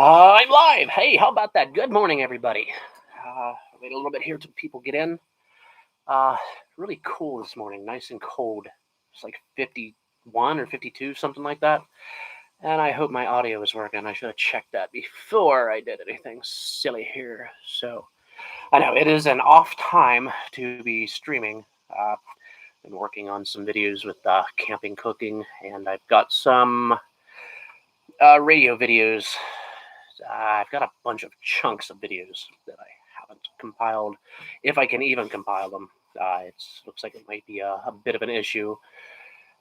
I'm live. Hey, how about that? Good morning, everybody. Wait a little bit here till people get in. Uh, Really cool this morning, nice and cold. It's like 51 or 52, something like that. And I hope my audio is working. I should have checked that before I did anything silly here. So I know it is an off time to be streaming. Been working on some videos with camping, cooking, and I've got some radio videos. I've got a bunch of chunks of videos that I haven't compiled, if I can even compile them. It looks like it might be a bit of an issue.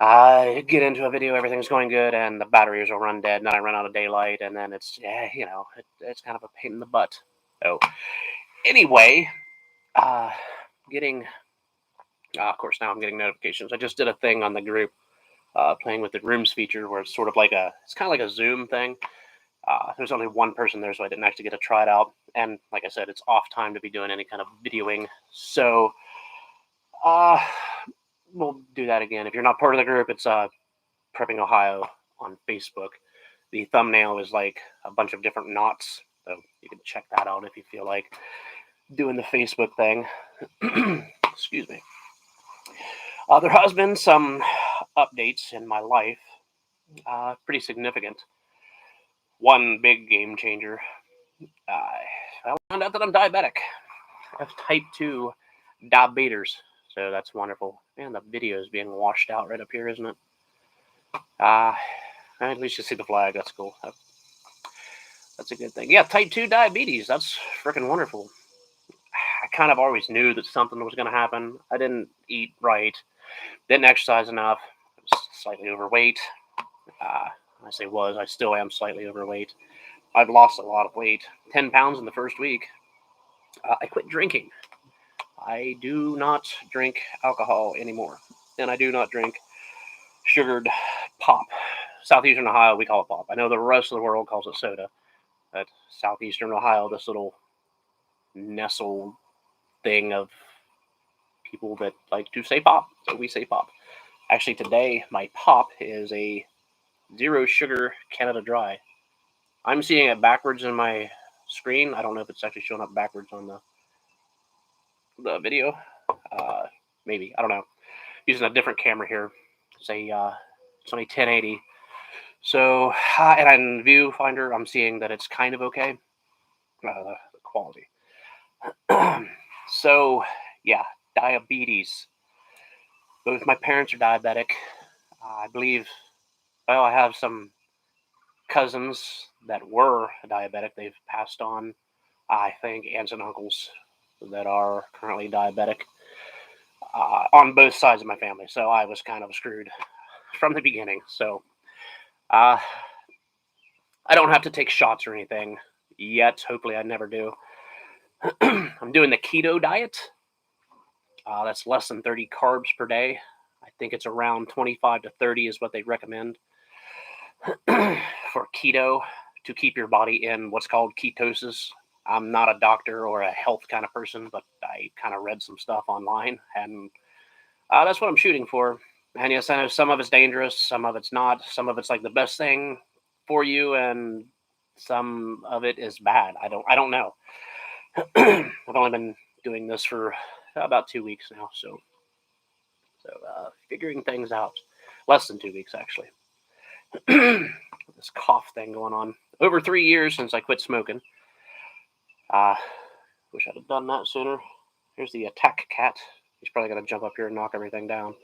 I get into a video, everything's going good, and the batteries will run dead, and then I run out of daylight, and then it's kind of a pain in the butt. So, anyway, uh, getting, of course, now I'm getting notifications. I just did a thing on the group, playing with the rooms feature, where it's sort of like it's kind of like a Zoom thing. There's only one person there, so I didn't actually get to try it out. And like I said, it's off time to be doing any kind of videoing. So uh, we'll do that again. If you're not part of the group, it's Prepping Ohio on Facebook. The thumbnail is like a bunch of different knots, so you can check that out if you feel like doing the Facebook thing. Excuse me. There has been some updates in my life, pretty significant. One big game changer. I found out that I'm diabetic. I have type 2 diabetes. So that's wonderful. Man, the video is being washed out right up here, isn't it? At least you see the flag. That's cool. That's a good thing. Yeah, type 2 diabetes. That's freaking wonderful. I kind of always knew that something was going to happen. I didn't eat right. Didn't exercise enough. I was slightly overweight. I say was. I still am slightly overweight. I've lost a lot of weight. 10 pounds in the first week. I quit drinking. I do not drink alcohol anymore. And I do not drink sugared pop. Southeastern Ohio, we call it pop. I know the rest of the world calls it soda. But Southeastern Ohio, this little nestled thing of people that like to say pop. So we say pop. Actually, today, my pop is a zero sugar Canada Dry. I'm seeing it backwards in my screen. I don't know if it's actually showing up backwards on the video. Maybe. I don't know. Using a different camera here. It's only 1080. So, and on Viewfinder, I'm seeing that it's kind of okay. The quality. So, yeah, diabetes. Both my parents are diabetic. I believe, well, I have some cousins that were diabetic. They've passed on. I think aunts and uncles that are currently diabetic on both sides of my family. So I was kind of screwed from the beginning. So I don't have to take shots or anything yet. Hopefully, I never do. I'm doing the keto diet. That's less than 30 carbs per day. I think it's around 25 to 30 is what they recommend for keto to keep your body in what's called ketosis. I'm not a doctor or a health kind of person, but I kind of read some stuff online, and that's what I'm shooting for. And yes, I know some of it's dangerous, some of it's not, some of it's like the best thing for you, and some of it is bad. I don't know. I've only been doing this for about 2 weeks now, so figuring things out. Less than 2 weeks actually. This cough thing going on. Over 3 years since I quit smoking. Wish I'd have done that sooner. Here's the attack cat. He's probably gonna jump up here and knock everything down.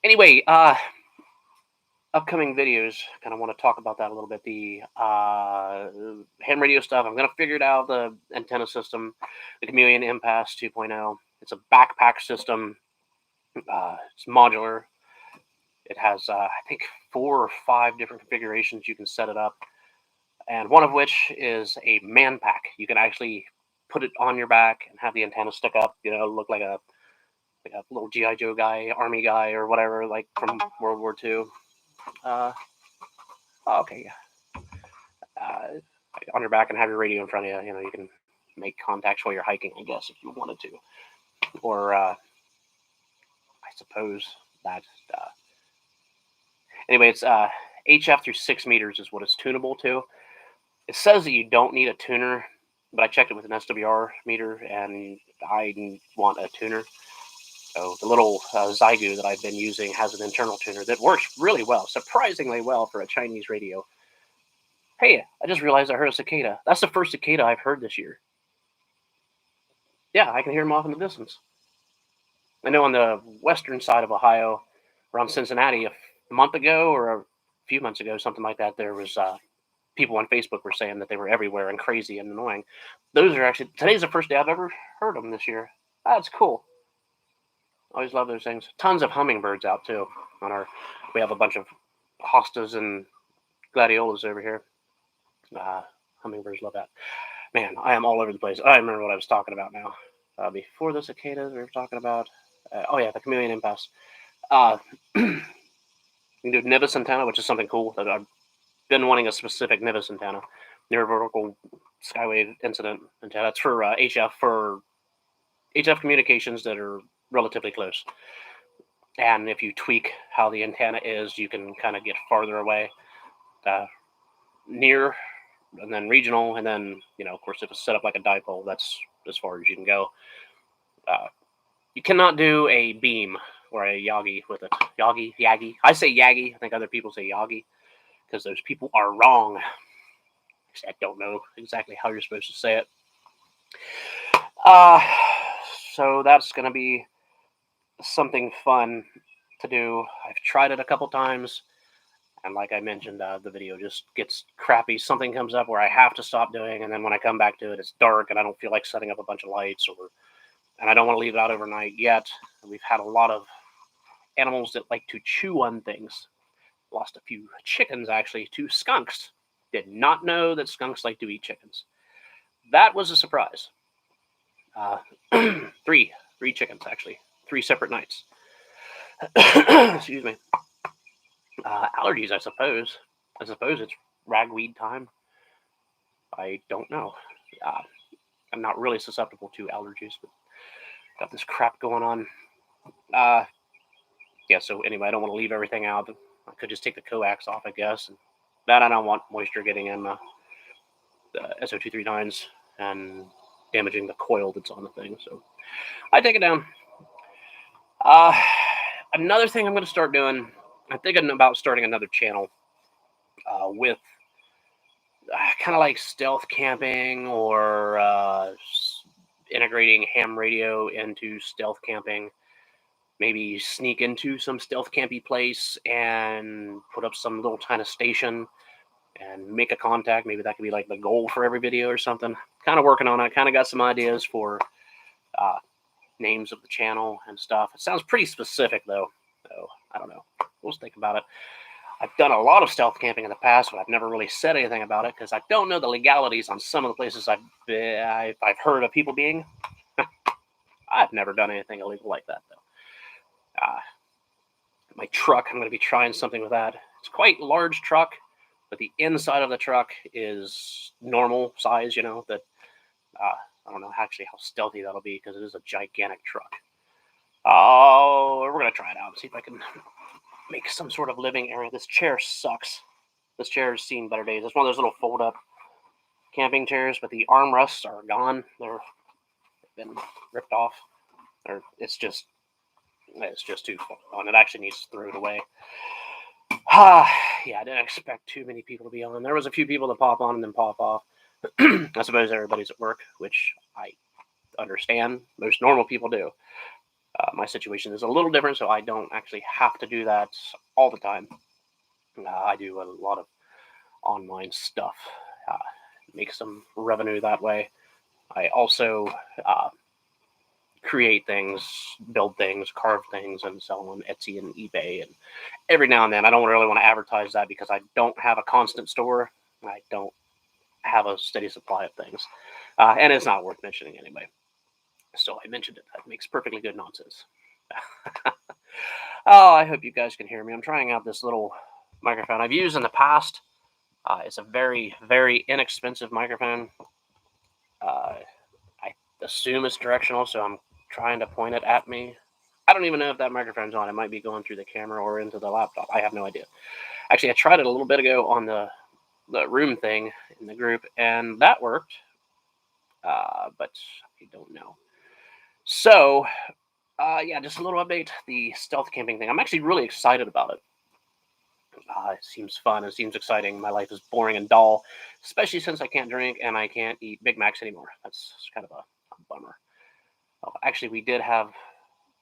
Anyway, upcoming videos. Kind of want to talk about that a little bit. The ham radio stuff. I'm gonna figure it out. The antenna system, the Chameleon Impasse 2.0. It's a backpack system. It's modular. It has, I think, 4 or 5 different configurations you can set it up, and one of which is a man pack. You can actually put it on your back and have the antenna stick up. Look like a little GI Joe guy, Army guy, or whatever, like from World War II. Okay, on your back and have your radio in front of you. You can make contacts while you're hiking, I guess, if you wanted to, or I suppose that. Anyway, it's HF through 6 meters is what it's tunable to. It says that you don't need a tuner, but I checked it with an SWR meter, and I want a tuner. So the little Xiegu that I've been using has an internal tuner that works really well, surprisingly well for a Chinese radio. Hey, I just realized I heard a cicada. That's the first cicada I've heard this year. Yeah, I can hear them off in the distance. I know on the western side of Ohio, around Cincinnati, a month ago or a few months ago, something like that, there was people on Facebook were saying that they were everywhere and crazy and annoying. Those are actually today's the first day I've ever heard them this year. That's cool. Always love those things. Tons of hummingbirds out too. We have a bunch of hostas and gladiolas over here. Hummingbirds love that. Man, I am all over the place. I remember what I was talking about now. Before the cicadas, we were talking about. The chameleon impasse. You can do Nimbus antenna, which is something cool that I've been wanting a specific Nimbus antenna, near vertical skywave incident antenna. That's for HF communications that are relatively close. And if you tweak how the antenna is, you can kind of get farther away, near, and then regional, and then of course, if it's set up like a dipole, that's as far as you can go. You cannot do a beam or a Yagi with it. Yagi. I say Yagi. I think other people say Yagi because those people are wrong. I don't know exactly how you're supposed to say it. So that's going to be something fun to do. I've tried it a couple times, and like I mentioned, the video just gets crappy. Something comes up where I have to stop doing, and then when I come back to it, it's dark, and I don't feel like setting up a bunch of lights, and I don't want to leave it out overnight yet. We've had a lot of animals that like to chew on things. Lost a few chickens, actually, to skunks. Did not know that skunks like to eat chickens. That was a surprise. Three chickens, actually. 3 separate nights. Excuse me. Allergies, I suppose. I suppose it's ragweed time. I don't know. I'm not really susceptible to allergies, but got this crap going on. So anyway, I don't want to leave everything out. I could just take the coax off, I guess. And that I don't want moisture getting in the SO239s and damaging the coil that's on the thing. So I take it down. Another thing I'm going to start doing, I'm thinking about starting another channel with kind of like stealth camping or integrating ham radio into stealth camping. Maybe sneak into some stealth campy place and put up some little kind of station and make a contact. Maybe that could be like the goal for every video or something. Kind of working on it. Kind of got some ideas for names of the channel and stuff. It sounds pretty specific though. So I don't know. We'll think about it. I've done a lot of stealth camping in the past, but I've never really said anything about it because I don't know the legalities on some of the places I've heard of people being. I've never done anything illegal like that though. My truck, I'm going to be trying something with that. It's quite a large truck, but the inside of the truck is normal size, that I don't know actually how stealthy that'll be because it is a gigantic truck. Oh, we're going to try it out and see if I can make some sort of living area. This chair sucks. This chair has seen better days. It's one of those little fold-up camping chairs, but the armrests are gone. They've been ripped off. It's just too fun. It actually needs to throw it away. I didn't expect too many people to be on. There was a few people that pop on and then pop off. I suppose everybody's at work, which I understand. Most normal people do. My situation is a little different, so I don't actually have to do that all the time. I do a lot of online stuff, make some revenue that way. I also create things, build things, carve things, and sell them on Etsy and eBay. And every now and then, I don't really want to advertise that because I don't have a constant store. I don't have a steady supply of things. And it's not worth mentioning anyway. So I mentioned it. That makes perfectly good nonsense. Oh, I hope you guys can hear me. I'm trying out this little microphone I've used in the past. It's a very, very inexpensive microphone. I assume it's directional, so I'm trying to point it at me. I don't even know if that microphone's on. It might be going through the camera or into the laptop. I have no idea. Actually, I tried it a little bit ago on the room thing, in the group, and that worked. But I don't know. So, yeah, just a little update. The stealth camping thing. I'm actually really excited about it. It seems fun. It seems exciting. My life is boring and dull, especially since I can't drink and I can't eat Big Macs anymore. That's kind of a bummer. Actually, we did have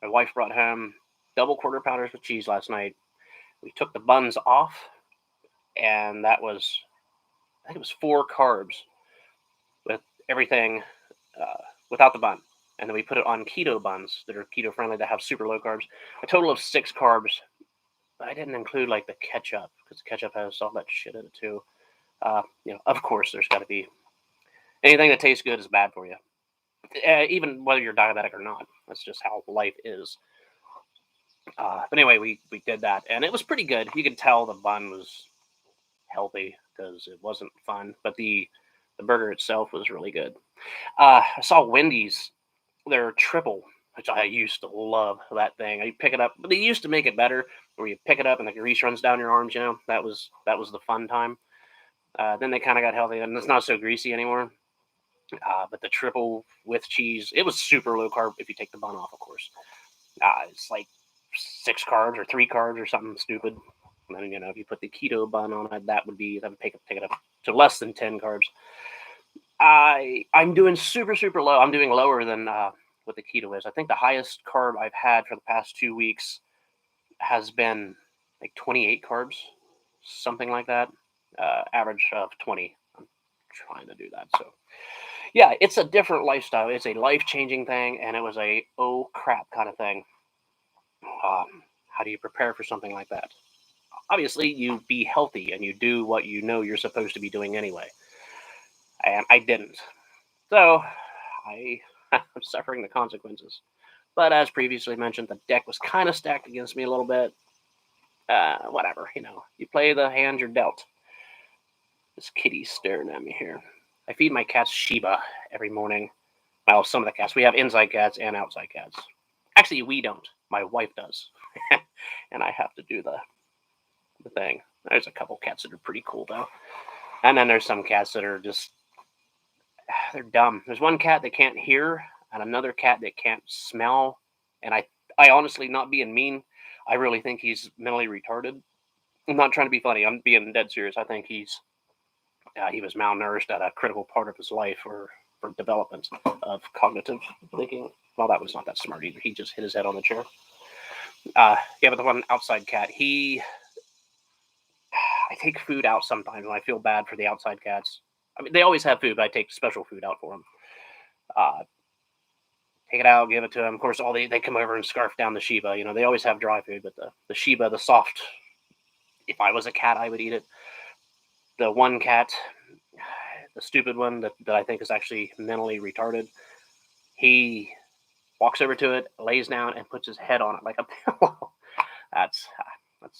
my wife brought home double quarter pounders with cheese last night. We took the buns off, and that was, I think it was 4 carbs with everything without the bun. And then we put it on keto buns that are keto friendly that have super low carbs. A total of 6 carbs. But I didn't include like the ketchup because the ketchup has all that shit in it too. Of course, there's got to be anything that tastes good is bad for you, even whether you're diabetic or not. That's just how life is. But anyway, we did that, and it was pretty good. You could tell the bun was healthy because it wasn't fun, but the burger itself was really good. I saw Wendy's, their triple, which I used to love that thing. I pick it up, but they used to make it better, where you pick it up and the grease runs down your arms. That was the fun time. Then they kind of got healthy, and it's not so greasy anymore. But the triple with cheese, it was super low carb if you take the bun off, of course. It's like 6 carbs or 3 carbs or something stupid. And then, if you put the keto bun on it, that would take it up to less than 10 carbs. I'm doing super, super low. I'm doing lower than what the keto is. I think the highest carb I've had for the past 2 weeks has been like 28 carbs, something like that. Average of 20. I'm trying to do that. So, yeah, it's a different lifestyle. It's a life-changing thing, and it was a oh crap kind of thing. How do you prepare for something like that? Obviously, you be healthy and you do what you know you're supposed to be doing anyway. And I didn't. So I'm suffering the consequences. But as previously mentioned, the deck was kind of stacked against me a little bit. Whatever, you play the hand you're dealt. This kitty's staring at me here. I feed my cats Shiba every morning. Well, some of the cats. We have inside cats and outside cats. Actually, we don't. My wife does. And I have to do the thing. There's a couple cats that are pretty cool, though. And then there's some cats that are just, they're dumb. There's one cat that can't hear and another cat that can't smell. And I honestly, not being mean, I really think he's mentally retarded. I'm not trying to be funny. I'm being dead serious. I think he was malnourished at a critical part of his life for development of cognitive thinking. Well, that was not that smart either. He just hit his head on the chair. But the one outside cat, I take food out sometimes, and I feel bad for the outside cats. I mean, they always have food, but I take special food out for them. Take it out, give it to them. Of course, they come over and scarf down the Shiba. They always have dry food, but the Shiba, the soft, if I was a cat, I would eat it. The one cat, the stupid one that I think is actually mentally retarded, he walks over to it, lays down, and puts his head on it like a pillow. That's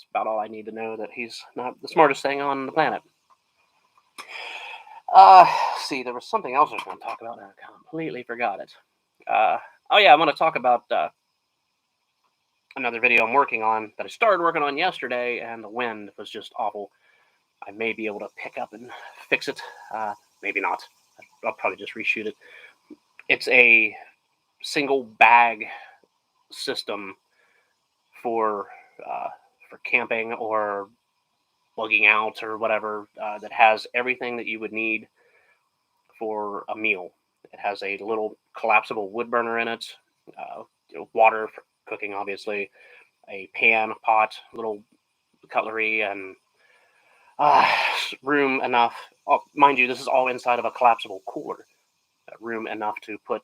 about all I need to know that he's not the smartest thing on the planet. See, there was something else I was going to talk about, and I completely forgot it. I'm going to talk about another video I'm working on that I started working on yesterday, and the wind was just awful. I may be able to pick up and fix it. Maybe not. I'll probably just reshoot it. It's a single bag system for camping or lugging out or whatever that has everything that you would need for a meal. It has a little collapsible wood burner in it, water for cooking, obviously, a pan, pot, little cutlery, and room enough. Mind you, this is all inside of a collapsible cooler. Room enough to put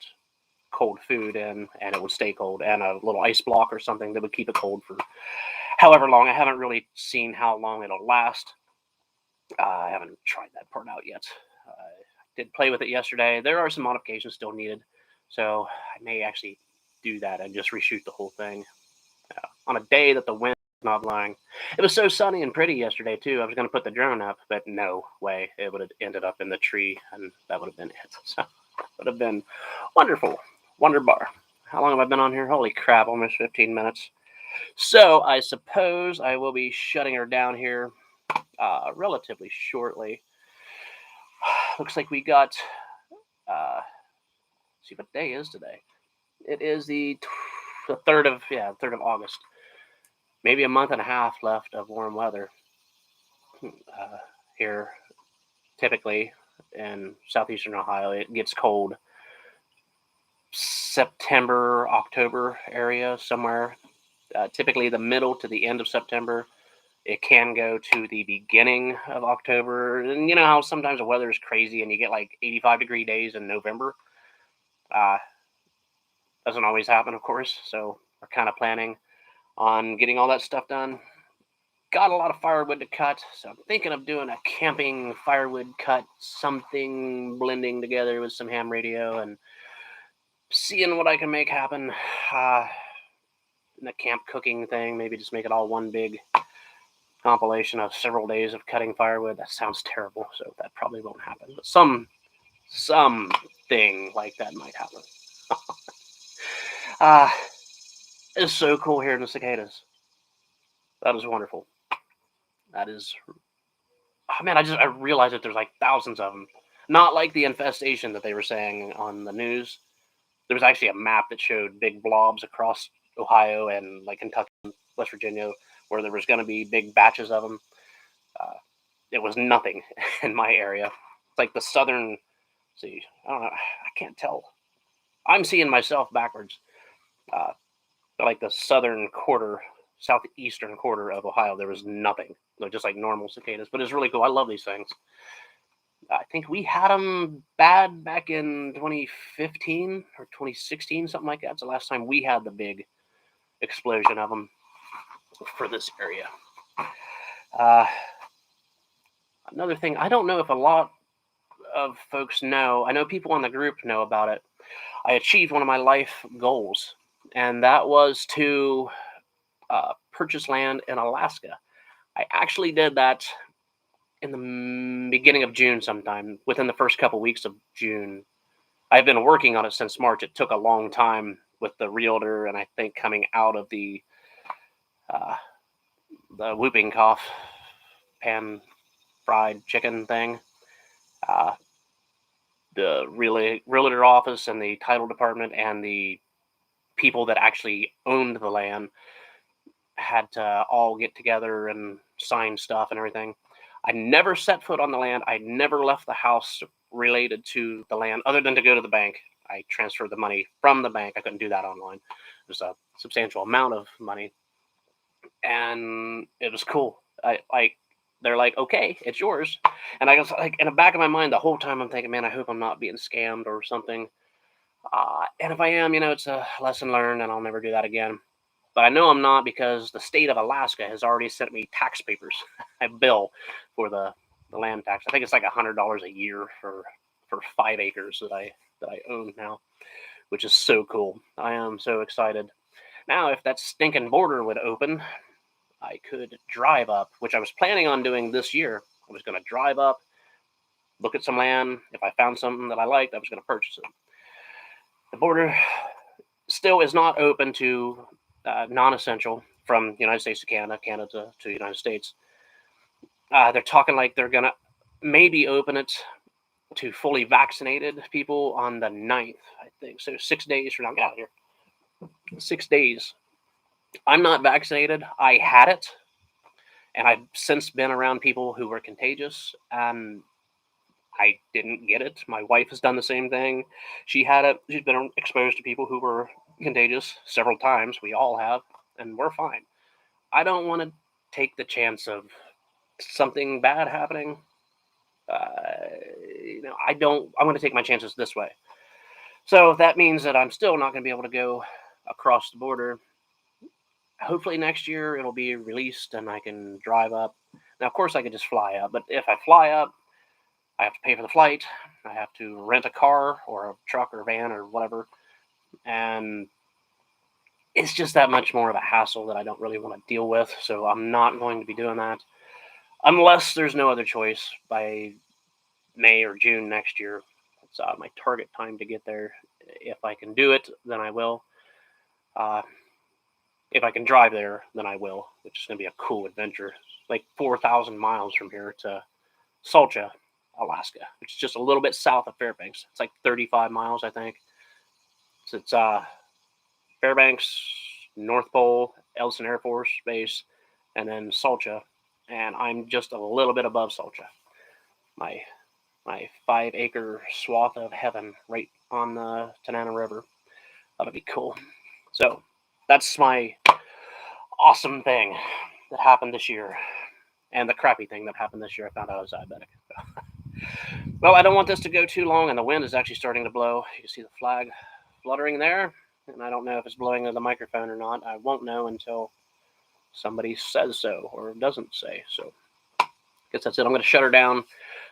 cold food in, and it would stay cold, and a little ice block or something that would keep it cold for however long. I haven't really seen how long it'll last. I haven't tried that part out yet. I did play with it yesterday. There are some modifications still needed, so I may actually do that and just reshoot the whole thing on a day that the wind is not blowing. It was so sunny and pretty yesterday too. I was going to put the drone up, but no way. It would have ended up in the tree, and that would have been it. So it would have been wonderful. Wonder bar. How long have I been on here? Holy crap, almost 15 minutes. So I suppose I will be shutting her down here relatively shortly. looks like we got, see what day is today. It is the 3rd of August. Maybe a month and a half left of warm weather here. Typically in southeastern Ohio, it gets cold September, October area somewhere. Typically the middle to the end of September. It can go to the beginning of October. And you know how sometimes the weather is crazy and you get like 85-degree days in November? Doesn't always happen, of course. So we're kind of planning on getting all that stuff done. Got a lot of firewood to cut, so I'm thinking of doing a camping firewood cut, something blending together with some ham radio and seeing what I can make happen. In the camp cooking thing, maybe just make it all one big compilation of several days of cutting firewood. That sounds terrible, so that probably won't happen. But something like that might happen. It's so cool hearing the cicadas. That is wonderful. That is, oh man, I realized that there's like thousands of them. Not like the infestation that they were saying on the news. There was actually a map that showed big blobs across Ohio and like Kentucky, West Virginia, where there was going to be big batches of them. It was nothing in my area. It's like the southern, see, I don't know, I can't tell. I'm seeing myself backwards. Like the southern quarter, southeastern quarter of Ohio, there was nothing. They're just like normal cicadas, but it's really cool. I love these things. I think we had them bad back in 2015 or 2016, something like that. It's the last time we had the big explosion of them for this area. Another thing, I don't know if a lot of folks know. I know people on the group know about it. I achieved one of my life goals, and that was to purchase land in Alaska. I actually did that in the beginning of June sometime, within the first couple weeks of June. I've been working on it since March. It took a long time with the realtor, and I think coming out of the whooping cough pan fried chicken thing. The realtor office and the title department and the people that actually owned the land had to all get together and sign stuff and everything. I never set foot on the land. I never left the house related to the land other than to go to the bank. I transferred the money from the bank. I couldn't do that online. It was a substantial amount of money. And it was cool. They're like, okay, it's yours. And I was like, in the back of my mind, the whole time I'm thinking, man, I hope I'm not being scammed or something. And if I am, it's a lesson learned and I'll never do that again. But I know I'm not, because the state of Alaska has already sent me tax papers, a bill for the land tax. I think it's like $100 a year for 5 acres that I own now, which is so cool. I am so excited. Now, if that stinking border would open, I could drive up, which I was planning on doing this year. I was going to drive up, look at some land. If I found something that I liked, I was going to purchase it. The border still is not open to non-essential from United States to Canada, Canada to United States. They're talking like they're going to maybe open it to fully vaccinated people on the 9th, I think. So 6 days from now. Get out of here. 6 days. I'm not vaccinated. I had it. And I've since been around people who were contagious, and I didn't get it. My wife has done the same thing. She had it. She's been exposed to people who were contagious several times. We all have, and we're fine. I don't want to take the chance of something bad happening. I'm going to take my chances this way. So that means that I'm still not going to be able to go across the border. Hopefully next year it'll be released and I can drive up. Now, of course, I could just fly up, but if I fly up, I have to pay for the flight. I have to rent a car or a truck or a van or whatever. And it's just that much more of a hassle that I don't really want to deal with. So I'm not going to be doing that unless there's no other choice by May or June next year. It's my target time to get there. If I can do it, then I will. If I can drive there, then I will, which is going to be a cool adventure. Like 4,000 miles from here to Solcha. Alaska, which is just a little bit south of Fairbanks. It's like 35 miles, I think. So it's Fairbanks, North Pole, Ellison Air Force Base, and then Salcha. And I'm just a little bit above Salcha. My 5-acre swath of heaven right on the Tanana River. That'll be cool. So that's my awesome thing that happened this year. And the crappy thing that happened this year, I found out I was diabetic. Well, I don't want this to go too long, and the wind is actually starting to blow. You can see the flag fluttering there, and I don't know if it's blowing into the microphone or not. I won't know until somebody says so or doesn't say so. I guess that's it. I'm going to shut her down.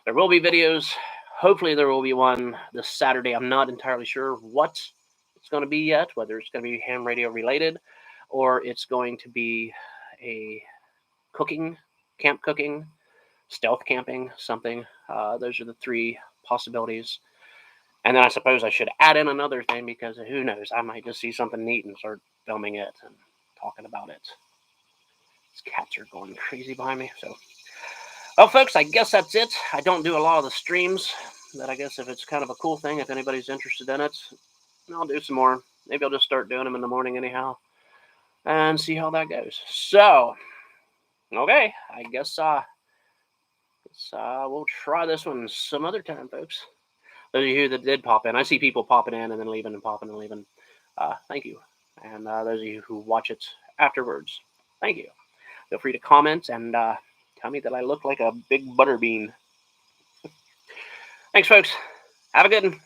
There will be videos. Hopefully there will be one this Saturday. I'm not entirely sure what it's going to be yet, whether it's going to be ham radio related or it's going to be a camp cooking, stealth camping, something. Those are the 3 possibilities. And then I suppose I should add in another thing because who knows, I might just see something neat and start filming it and talking about it. These cats are going crazy behind me. So, well, folks, I guess that's it. I don't do a lot of the streams, but I guess if it's kind of a cool thing, if anybody's interested in it, I'll do some more. Maybe I'll just start doing them in the morning anyhow and see how that goes. So, okay, I guess we'll try this one some other time, folks. Those of you that did pop in, I see people popping in and then leaving and popping and leaving. Thank you. And those of you who watch it afterwards, thank you. Feel free to comment and tell me that I look like a big butter bean. Thanks, folks. Have a good one.